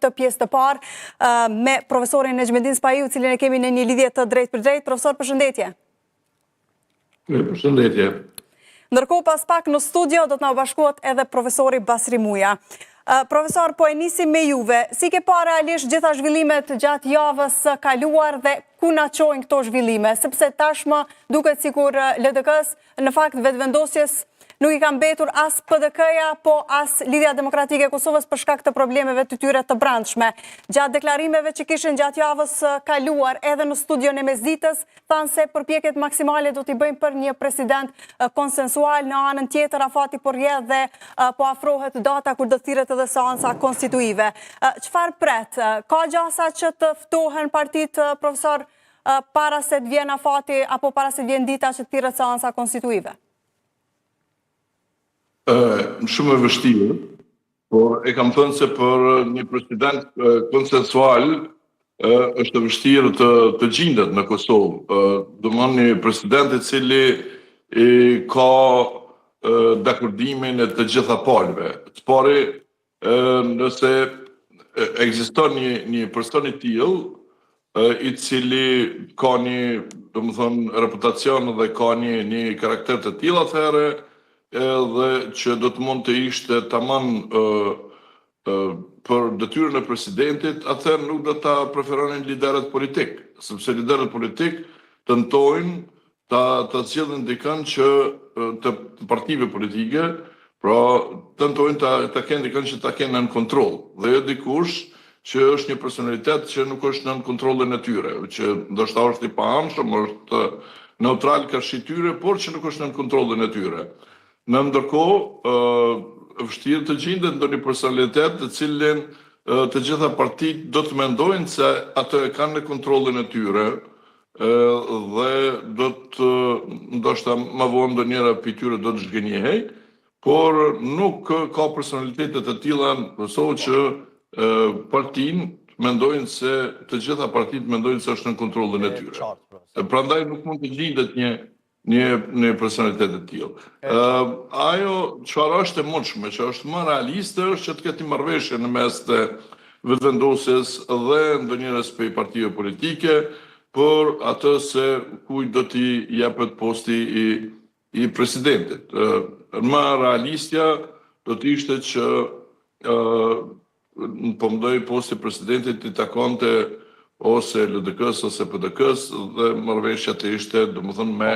të pjesë të parë me profesorin Nejmedin Spahiu, cilin e kemi në një lidhje të drejt për drejt. Profesor, përshëndetje. Përshëndetje. Ndërkohë, pas pak në studio do të na bashkohet edhe profesori Basri Muja. Profesor, po e nisim me juve. Si ke pa realisht gjitha zhvillimet gjatë javës kaluar dhe ku na çojnë këto zhvillime? Sepse tashmë duket sikur LDK-s në fakt vetëvendosjes nuk i ka mbetur as PDK-ja, po as Lidhja Demokratike e Kosovës për shkak të problemeve të tyre të brendshme. Gjatë deklarimeve që kishin gjatë javës kaluar edhe në studion e Mesditës, thanë se përpjekjet maksimale do t'i bëjmë për një president konsensual. Në anën tjetër, afati po rrjedh dhe po afrohet data kur do thirret edhe seanca konstituive. Çfarë pret? Ka gjasa që të ftohen partitë, profesor, para se të vjen afati apo para se të vjen dita që thirret seanca konstituive? Shumë e vështirë, por e kam thënë se për një president konsensual është e vështirë të gjendet në Kosovë. Domthonjë një president i cili ka dakordimin e të gjitha palëve. Të pari, nëse ekziston një person i tillë i cili ka një, domethënë, reputacion dhe ka një karakter të tillë, atëherë edhe që do të mund të ishte tamam për detyrën e presidentit, atëherë nuk do ta preferonin liderët politik, sepse liderët politik tentojnë ta sjellin dikën që të partive politike, pra tentojnë ta kenë dikën që ta kenë nën kontroll, dhe jo dikush që është një personalitet që nuk është nën kontrollin e tyre, që ndoshta është i paanshëm, është neutral kërshi tyre, por që nuk është nën kontrollin e tyre. Në ndërkohë, vështirë të gjendet ndonjë personalitet të cilin të gjitha partitë do të mendojnë se atë e kanë në kontrollin e tyre dhe do të, ndoshta më vonë ndonjëra prej tyre do të zhgënjehej, por nuk ka personalitete të tilla në Kosovë që partinë mendojnë se të gjitha partitë mendojnë se është në kontrollin e tyre. Prandaj nuk mund të gjendet një personalitet të tillë. Ajo çfarë është e mundshme, që është më realiste, është që të ketë një marrëveshje në mes të vetëvendosjes dhe ndonjëres prej partive politike për atë se kujt do t'i jepet posti i presidentit. Më realistja do të ishte që po mendoj posti i presidentit i takonte ose LDK-s ose PDK-s dhe marrëveshja të ishte, domethënë, me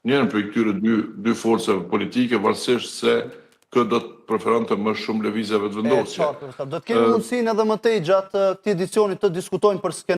njërën për këtyre dy forcave politike, varësisht se kë do të preferonte më shumë lëvizjeve të vendosje. Do të kemi mundësinë edhe më tej gjatë këtij edicioni të diskutojmë për